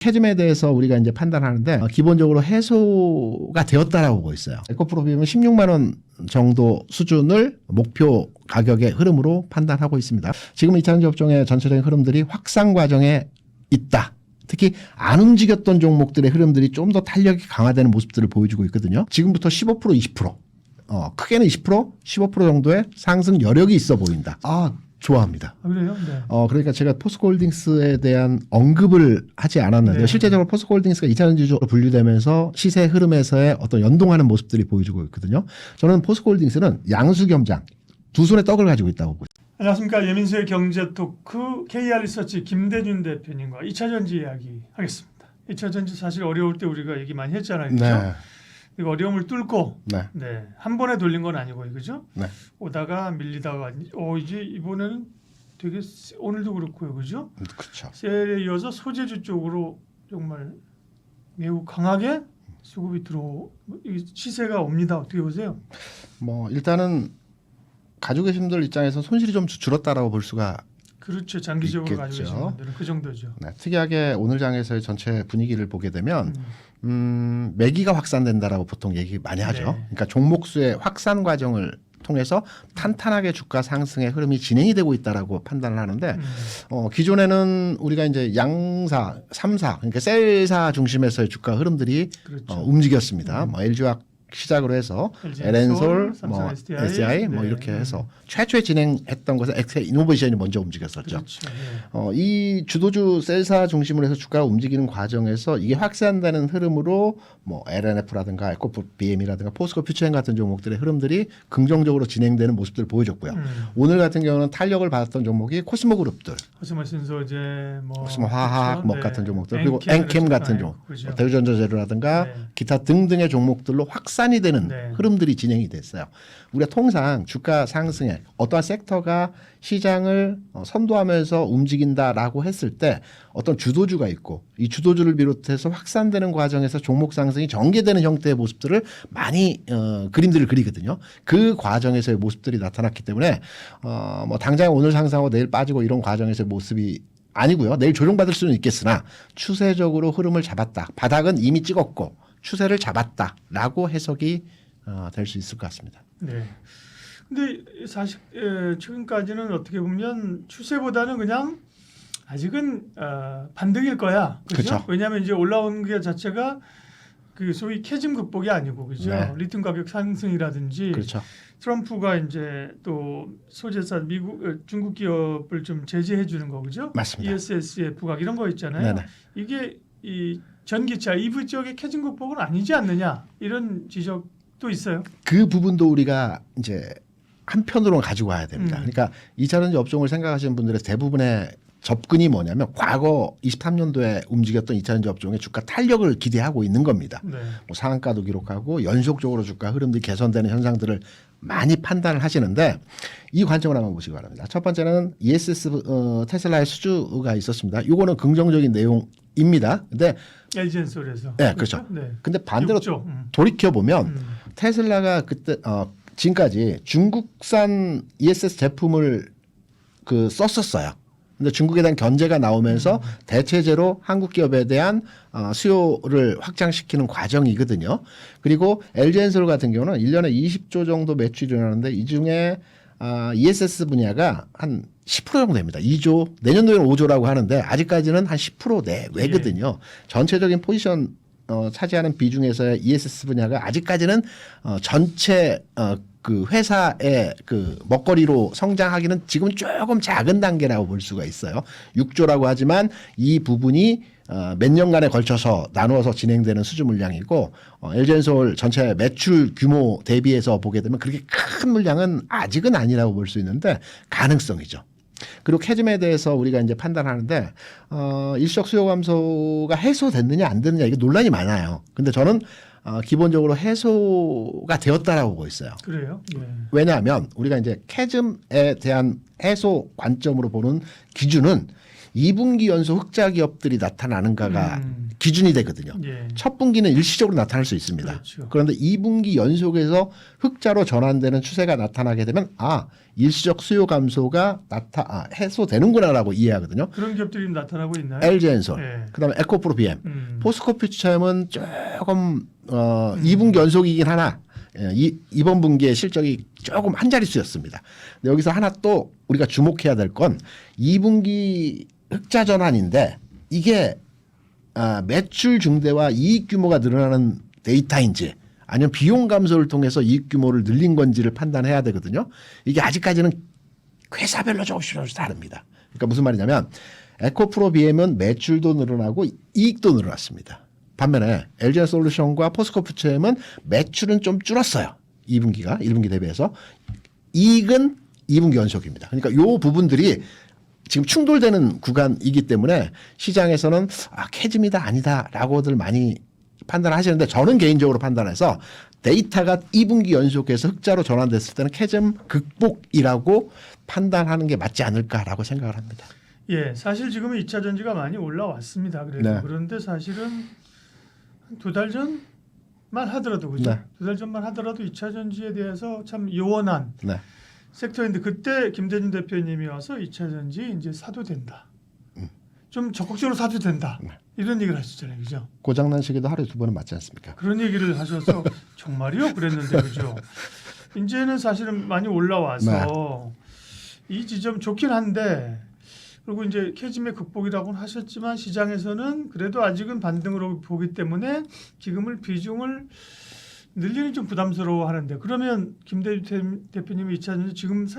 캐즘에 대해서 우리가 이제 판단하는데 기본적으로 해소가 되었다라고 보고 있어요. 에코프로비움은 16만 원 정도 수준을 목표 가격의 흐름으로 판단하고 있습니다. 지금 2차전지 업종의 전체적인 흐름들이 확산 과정에 있다. 특히 안 움직였던 종목들의 흐름들이 좀 더 탄력이 강화되는 모습들을 보여주고 있거든요. 지금부터 15% 20% 크게는 20% 15% 정도의 상승 여력이 있어 보인다. 좋아합니다. 그래요? 네. 그러니까 제가 포스코홀딩스에 대한 언급을 하지 않았는데 네. 실제적으로 포스코홀딩스가 2차전지주로 분류되면서 시세 흐름에서의 어떤 연동하는 모습들이 보여주고 있거든요. 저는 포스코홀딩스는 양수겸장 두 손에 떡을 가지고 있다고 보고 있습니다. 안녕하십니까. 예민수의 경제토크 KR리서치 김대준 대표님과 2차전지 이야기 하겠습니다. 2차전지 사실 어려울 때 우리가 얘기 많이 했잖아요. 그렇죠? 네. 그리고 어려움을 뚫고 네. 한 번에 돌린 건 아니고 그죠? 네. 오다가 밀리다가 이제 이번에는 되게 오늘도 그렇고요. 그죠? 그렇죠. 세일에 이어서 소재주 쪽으로 정말 매우 강하게 수급이 시세가 옵니다. 어떻게 보세요? 일단은 가지고 계신 분들 입장에서 손실이 좀 줄었다라고 볼 수가 그렇죠. 장기적으로 있겠죠. 가지고 계신 분들은 그 정도죠. 네, 특이하게 오늘 장에서의 전체 분위기를 보게 되면 매기가 확산된다라고 보통 얘기 많이 하죠. 네. 그러니까 종목수의 확산 과정을 통해서 탄탄하게 주가 상승의 흐름이 진행이 되고 있다라고 판단을 하는데 기존에는 우리가 이제 양사, 삼사 그러니까 셀사 중심에서의 주가 흐름들이 그렇죠. 움직였습니다. LG화학 시작으로 해서 LN솔, 삼성 SDI 네. 이렇게 해서 최초에 진행했던 것은 엑셀 이노베이션이 먼저 움직였었죠. 그렇죠. 네. 이 주도주 셀사 중심으로 해서 주가가 움직이는 과정에서 이게 확산되는 흐름으로 LNF라든가 에코BM이라든가 포스코 퓨처엠 같은 종목들의 흐름들이 긍정적으로 진행되는 모습들을 보여줬고요. 오늘 같은 경우는 탄력을 받았던 종목이 코스모 그룹들, 코스모 신소재, 코스모 화학 그렇죠? 같은 종목들 네. 그리고 엔캠 같은 종목, 그렇죠. 대우전자재료라든가 네. 기타 등등의 종목들로 확산이 되는 네. 흐름들이 진행이 됐어요. 우리가 통상 주가 상승에 어떠한 섹터가 시장을 선도하면서 움직인다라고 했을 때 어떤 주도주가 있고 이 주도주를 비롯해서 확산되는 과정에서 종목 상승이 전개되는 형태의 모습들을 많이 그림들을 그리거든요. 그 과정에서의 모습들이 나타났기 때문에 당장 오늘 상승하고 내일 빠지고 이런 과정에서의 모습이 아니고요. 내일 조정받을 수는 있겠으나 추세적으로 흐름을 잡았다. 바닥은 이미 찍었고 추세를 잡았다라고 해석이 될 수 있을 것 같습니다. 네. 근데 사실 최근까지는 어떻게 보면 추세보다는 그냥 아직은 반등일 거야. 그렇죠? 왜냐하면 이제 올라온 게 자체가 그 소위 캐즘 극복이 아니고 그죠? 네. 리튬 가격 상승이라든지 그렇죠. 트럼프가 이제 또 소재사 중국 기업을 좀 제재해 주는 거 그죠? 맞습니다. ESS의 부각 이런 거 있잖아요. 네네. 이게 이 전기차 EV 쪽의 캐즘 극복은 아니지 않느냐 이런 지적도 있어요. 그 부분도 우리가 이제 한편으로 가지고 와야 됩니다. 그러니까 2차전지 업종을 생각하시는 분들의 대부분의 접근이 뭐냐면 과거 23년도에 움직였던 2차전지 업종의 주가 탄력을 기대하고 있는 겁니다. 네. 상한가도 기록하고 연속적으로 주가 흐름들이 개선되는 현상들을 많이 판단을 하시는데 이 관점을 한번 보시기 바랍니다. 첫 번째는 ESS 테슬라의 수주가 있었습니다. 이거는 긍정적인 내용입니다. 근데 LG엔솔에서 네, 그렇죠. 네. 근데 반대로 6조. 돌이켜 보면 테슬라가 그때 지금까지 중국산 ESS 제품을 썼었어요. 근데 중국에 대한 견제가 나오면서 대체제로 한국 기업에 대한 수요를 확장시키는 과정이거든요. 그리고 LG엔솔 같은 경우는 1년에 20조 정도 매출이 일어나는데 이 중에 ESS 분야가 한 10% 정도 됩니다. 2조, 내년도에는 5조라고 하는데 아직까지는 한 10% 내외거든요. 전체적인 포지션 차지하는 비중에서의 ESS 분야가 아직까지는 전체 그 회사의 그 먹거리로 성장하기는 지금 조금 작은 단계라고 볼 수가 있어요. 6조라고 하지만 이 부분이 몇 년간에 걸쳐서 나누어서 진행되는 수주 물량이고 LG엔솔 전체 매출 규모 대비해서 보게 되면 그렇게 큰 물량은 아직은 아니라고 볼 수 있는데 가능성이죠. 그리고 캐즘에 대해서 우리가 이제 판단하는데 일시적 수요 감소가 해소됐느냐 안 됐느냐 이게 논란이 많아요. 근데 저는 기본적으로 해소가 되었다라고 보고 있어요. 그래요? 네. 왜냐하면 우리가 이제 캐즘에 대한 해소 관점으로 보는 기준은 2분기 연속 흑자 기업들이 나타나는가가 기준이 되거든요. 예. 첫 분기는 일시적으로 나타날 수 있습니다. 그렇죠. 그런데 2분기 연속에서 흑자로 전환되는 추세가 나타나게 되면 일시적 수요 감소가 해소되는구나라고 이해하거든요. 그런 기업들이 나타나고 있나요? LG엔솔, 예. 그다음에 에코프로비엠, 포스코퓨처엠은 조금 2분기 연속이긴 하나 이번 분기에 실적이 조금 한 자릿수였습니다. 근데 여기서 하나 또 우리가 주목해야 될 건 2분기 흑자 전환인데 이게 매출 증대와 이익 규모가 늘어나는 데이터인지 아니면 비용 감소를 통해서 이익 규모를 늘린 건지를 판단해야 되거든요. 이게 아직까지는 회사별로 조금씩 다릅니다. 그러니까 무슨 말이냐면 에코프로비엠은 매출도 늘어나고 이익도 늘어났습니다. 반면에 LG솔루션과 포스코퓨처엠은 매출은 좀 줄었어요. 2분기가 1분기 대비해서. 이익은 2분기 연속입니다. 그러니까 이 부분들이 지금 충돌되는 구간이기 때문에 시장에서는 캐즘이다 아니다라고들 많이 판단하시는데 저는 개인적으로 판단해서 데이터가 2분기 연속해서 흑자로 전환됐을 때는 캐즘 극복이라고 판단하는 게 맞지 않을까라고 생각을 합니다. 예, 사실 지금은 2차 전지가 많이 올라왔습니다. 그래도 네. 그런데 사실은 두 달 전만 하더라도 그죠? 네. 두 달 전만 하더라도 2차 전지에 대해서 참 요원한 네. 섹터인데 그때 김대중 대표님이 와서 2차 전지 이제 사도 된다. 좀 적극적으로 사도 된다. 네. 이런 얘기를 하셨잖아요. 그죠? 고장난 시기도 하루에 2번은 맞지 않습니까? 그런 얘기를 하셔서 정말요? 그랬는데 그죠? 이제는 사실은 많이 올라와서 이 지점 좋긴 한데 그리고 이제 캐즘의 극복이라고는 하셨지만 시장에서는 그래도 아직은 반등으로 보기 때문에 지금을 비중을 늘리는 좀 부담스러워 하는데 그러면 김대중 대표님이 2차 전지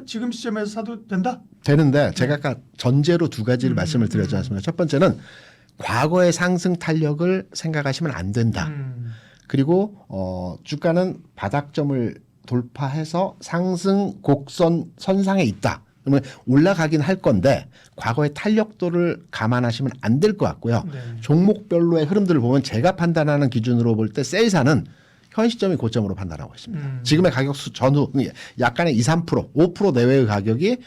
지금 시점에서 사도 된다? 되는데 제가 아까 전제로 두 가지를 말씀을 드렸지 않습니까? 첫 번째는 과거의 상승 탄력을 생각하시면 안 된다. 그리고 주가는 바닥점을 돌파해서 상승 곡선 선상에 있다. 그러면 올라가긴 할 건데 과거의 탄력도를 감안하시면 안 될 것 같고요. 네. 종목별로의 흐름들을 보면 제가 판단하는 기준으로 볼 때 셀사는 현 시점이 고점으로 판단하고 있습니다. 지금의 가격 전후 약간의 2, 3%, 5% 내외의 가격이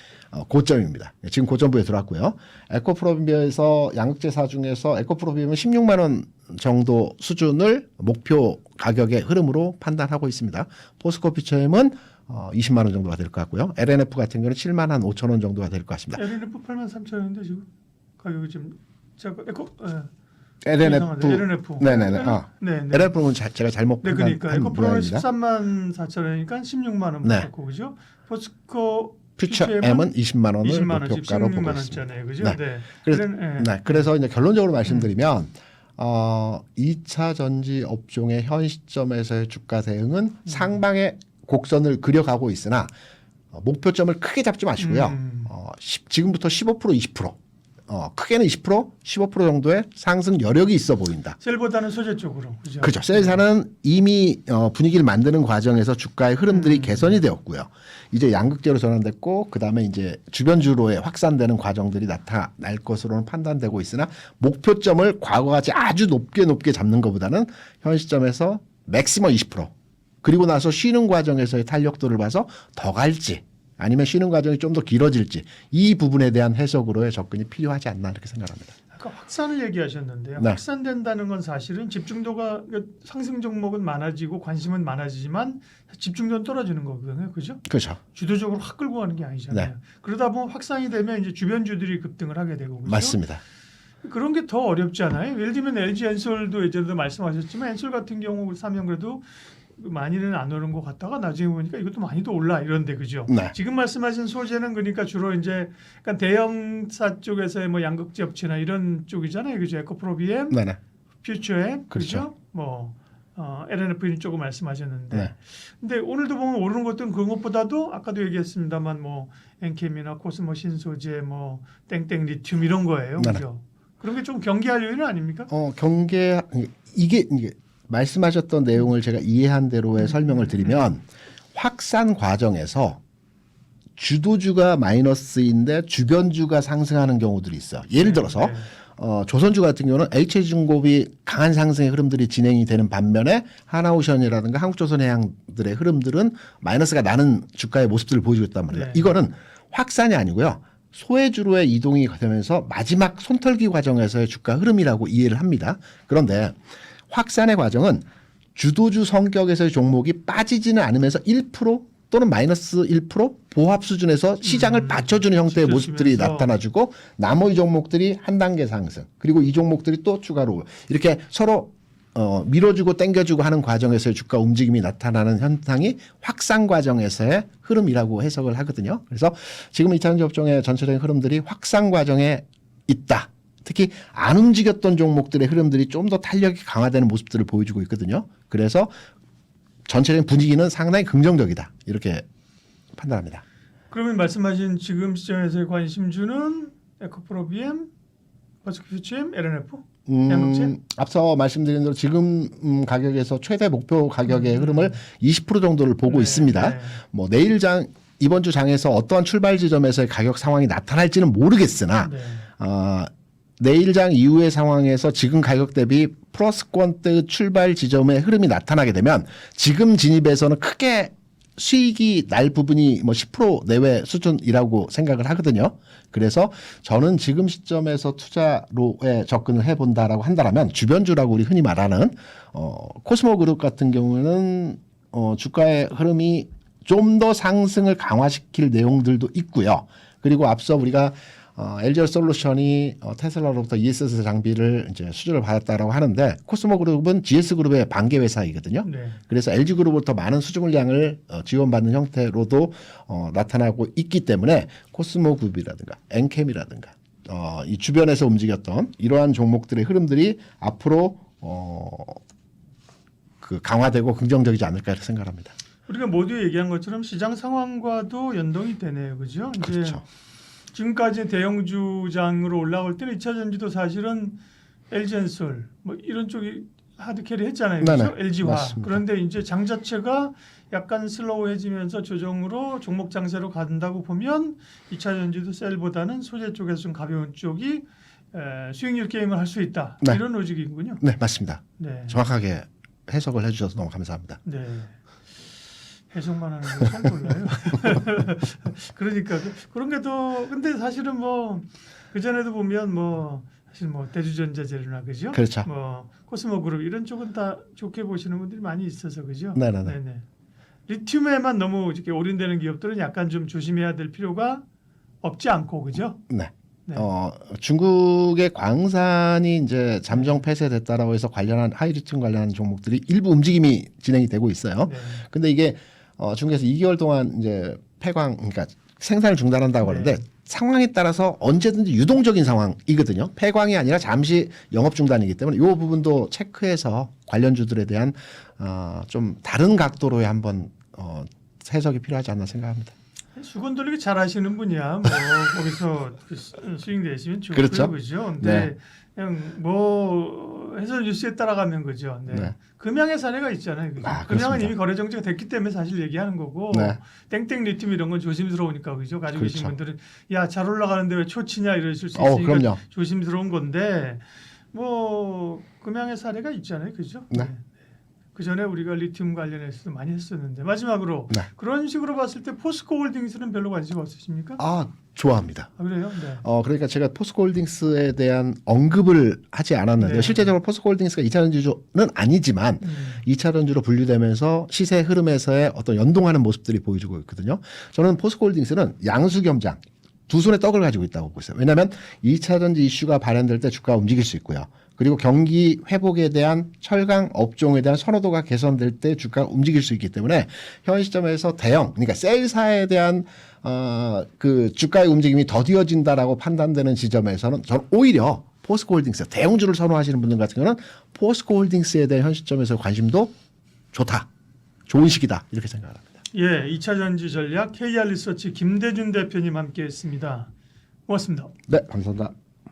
고점입니다. 지금 고점부에 들어왔고요. 에코프로비엠에서 양극재사 중에서 에코프로비엠은 16만 원 정도 수준을 목표 가격의 흐름으로 판단하고 있습니다. 포스코퓨처엠은 20만 원 정도가 될 것 같고요. LNF 같은 경우는 7만 한 5천 원 정도가 될 것 같습니다. LNF 8만 3천 원인데 지금 가격이 지금 LNF. 네네네. LNF는 제가 잘못 네, 그러니까 에코프로는 모양입니다. 13만 4천 원이니까 16만 원 받고 그죠? 포스코 퓨처엠은 20만 원을 20만 원, 목표가로 보고 16만 있습니다. 원짜리 그죠? 네. 그래서 이제 결론적으로 말씀드리면 2차 전지 업종의 현 시점에서의 주가 대응은 상방의 곡선을 그려가고 있으나 목표점을 크게 잡지 마시고요. 지금부터 15% 20% 크게는 20% 15% 정도의 상승 여력이 있어 보인다. 셀보다는 소재 쪽으로 그죠? 그렇죠. 셀사는 이미 분위기를 만드는 과정에서 주가의 흐름들이 개선이 되었고요. 이제 양극재로 전환됐고 그다음에 이제 주변주로에 확산되는 과정들이 나타날 것으로는 판단되고 있으나 목표점을 과거같이 아주 높게 잡는 것보다는 현 시점에서 맥시멈 20% 그리고 나서 쉬는 과정에서의 탄력도를 봐서 더 갈지 아니면 쉬는 과정이 좀 더 길어질지 이 부분에 대한 해석으로의 접근이 필요하지 않나 이렇게 생각합니다. 아까 확산을 얘기하셨는데요. 네. 확산된다는 건 사실은 집중도가 상승 종목은 많아지고 관심은 많아지지만 집중도는 떨어지는 거거든요. 그죠? 그렇죠. 주도적으로 확 끌고 가는 게 아니잖아요. 네. 그러다 보면 확산이 되면 이제 주변주들이 급등을 하게 되고 그죠? 맞습니다. 그런 게 더 어렵지 않아요? 예를 들면 LG 엔솔도 예전에도 말씀하셨지만 엔솔 같은 경우 사면 그래도 많이는 안 오른 것 같다가 나중에 보니까 이것도 많이 더 올라 이런데 그죠? 네. 지금 말씀하신 소재는 그러니까 주로 이제 약간 대형사 쪽에서의 뭐 양극재 업체나 이런 쪽이잖아요, 그죠? 에코프로비엠, 네네. 퓨처엠, 그렇죠. 그죠? 뭐 LNF 조금 말씀하셨는데, 네. 근데 오늘도 보면 오르는 것들은 그런 것보다도 아까도 얘기했습니다만 뭐 엔캠이나 코스모 신소재, 뭐 땡땡 리튬 이런 거예요, 네네. 그죠? 그런 게 좀 경계할 요인은 아닙니까? 이게 말씀하셨던 내용을 제가 이해한 대로의 설명을 드리면 확산 과정에서 주도주가 마이너스인데 주변주가 상승하는 경우들이 있어요. 예를 들어서 조선주 같은 경우는 HJ중공업이 강한 상승의 흐름들이 진행이 되는 반면에 하나오션이라든가 한국조선해양들의 흐름들은 마이너스가 나는 주가의 모습들을 보여주고 있단 말이에요. 네. 이거는 확산이 아니고요. 소외주로의 이동이 되면서 마지막 손털기 과정에서의 주가 흐름이라고 이해를 합니다. 그런데 확산의 과정은 주도주 성격에서의 종목이 빠지지는 않으면서 1% 또는 마이너스 1% 보합 수준에서 시장을 받쳐주는 형태의 모습들이 나타나주고 나머지 종목들이 한 단계 상승 그리고 이 종목들이 또 추가로 이렇게 서로 밀어주고 당겨주고 하는 과정에서의 주가 움직임이 나타나는 현상이 확산 과정에서의 흐름이라고 해석을 하거든요. 그래서 지금 2차전지 업종의 전체적인 흐름들이 확산 과정에 있다. 특히 안 움직였던 종목들의 흐름들이 좀 더 탄력이 강화되는 모습들을 보여주고 있거든요. 그래서 전체적인 분위기는 상당히 긍정적이다. 이렇게 판단합니다. 그러면 말씀하신 지금 시점에서의 관심주는 에코프로 BM, 버스큐처엠, LNF? 양극재? 앞서 말씀드린 대로 지금 가격에서 최대 목표 가격의 흐름을 20% 정도를 보고 있습니다. 네. 뭐 내일 이번 주 장에서 어떠한 출발 지점에서의 가격 상황이 나타날지는 모르겠으나 네. 내일장 이후의 상황에서 지금 가격 대비 플러스권대 출발 지점의 흐름이 나타나게 되면 지금 진입에서는 크게 수익이 날 부분이 뭐 10% 내외 수준이라고 생각을 하거든요. 그래서 저는 지금 시점에서 투자로에 접근을 해본다라고 한다면 주변주라고 우리 흔히 말하는 코스모 그룹 같은 경우는 주가의 흐름이 좀 더 상승을 강화시킬 내용들도 있고요. 그리고 앞서 우리가 LG 솔루션이 테슬라로부터 ESS 장비를 이제 수주를 받았다라고 하는데 코스모 그룹은 GS 그룹의 반개 회사이거든요. 네. 그래서 LG 그룹으로부터 많은 수주 물량을 지원받는 형태로도 나타나고 있기 때문에 코스모 그룹이라든가 엔캠이라든가 이 주변에서 움직였던 이러한 종목들의 흐름들이 앞으로 그 강화되고 긍정적이지 않을까 이렇게 생각합니다. 우리가 모두 얘기한 것처럼 시장 상황과도 연동이 되네요, 그죠? 그렇죠. 이제 지금까지 대형주장으로 올라올 때는 2차 전지도 사실은 LG엔솔 뭐 이런 쪽이 하드캐리 했잖아요, 그렇죠? LG화. 맞습니다. 그런데 이제 장 자체가 약간 슬로우해지면서 조정으로 종목 장세로 간다고 보면 2차 전지도 셀보다는 소재 쪽에서 좀 가벼운 쪽이 수익률 게임을 할 수 있다. 네. 이런 로직이군요. 네, 맞습니다. 네. 정확하게 해석을 해주셔서 너무 감사합니다. 네. 해석만 하는 거 처음 몰라요. 그러니까 그런 게 또 근데 사실은 뭐 그 전에도 보면 뭐 사실 뭐 대주전자재료나 그죠? 그렇죠. 뭐 코스모 그룹 이런 쪽은 다 좋게 보시는 분들이 많이 있어서 그죠? 네네네. 네네. 리튬에만 너무 이렇게 올인되는 기업들은 약간 좀 조심해야 될 필요가 없지 않고 그죠? 네. 네. 중국의 광산이 이제 잠정 폐쇄됐다라고 해서 관련한 하이리튬 관련한 종목들이 일부 움직임이 진행이 되고 있어요. 네. 근데 이게 중국에서 2개월 동안 이제 폐광 그러니까 생산을 중단한다고 하는데 네. 상황에 따라서 언제든지 유동적인 상황이거든요. 폐광이 아니라 잠시 영업 중단이기 때문에 이 부분도 체크해서 관련주들에 대한 좀 다른 각도로의 한번 해석이 필요하지 않나 생각합니다. 수건 돌리기 잘 하시는 분이야. 뭐 거기서 수익 내시면 좋고요, 그렇죠. 그죠? 근데 네. 그냥 뭐 해서 뉴스에 따라가면 그죠. 네. 네. 금양의 사례가 있잖아요. 그죠? 금양은 그렇습니다. 이미 거래 정지가 됐기 때문에 사실 얘기하는 거고 네. 땡땡 리튬 이런 건 조심스러우니까 그죠. 가지고 계신 그렇죠. 분들은 야 잘 올라가는데 왜 초치냐 이러실 수 있으니까 그럼요. 조심스러운 건데 뭐 금양의 사례가 있잖아요, 그죠? 네. 그 전에 우리가 리튬 관련해서도 많이 했었는데 마지막으로 네. 그런 식으로 봤을 때 포스코홀딩스는 별로 관심 없으십니까? 좋아합니다. 그래요? 네. 그러니까 제가 포스코홀딩스에 대한 언급을 하지 않았는데 네. 실제적으로 포스코홀딩스가 2차전지주는 아니지만 2차전지로 분류되면서 시세 흐름에서의 어떤 연동하는 모습들이 보여주고 있거든요. 저는 포스코홀딩스는 양수겸장 두 손에 떡을 가지고 있다고 보고 있어요. 왜냐하면 2차전지 이슈가 발현될 때 주가가 움직일 수 있고요. 그리고 경기 회복에 대한 철강 업종에 대한 선호도가 개선될 때 주가가 움직일 수 있기 때문에 현 시점에서 그러니까 셀사에 대한 그 주가의 움직임이 더디어진다라고 판단되는 지점에서는 저는 오히려 포스코홀딩스 대형주를 선호하시는 분들 같은 경우는 포스코홀딩스에 대한 현 시점에서 관심도 좋다, 좋은 시기다 이렇게 생각합니다. 예, 2차 전지 전략 KR리서치 김대준 대표님 함께했습니다. 고맙습니다. 네, 감사합니다.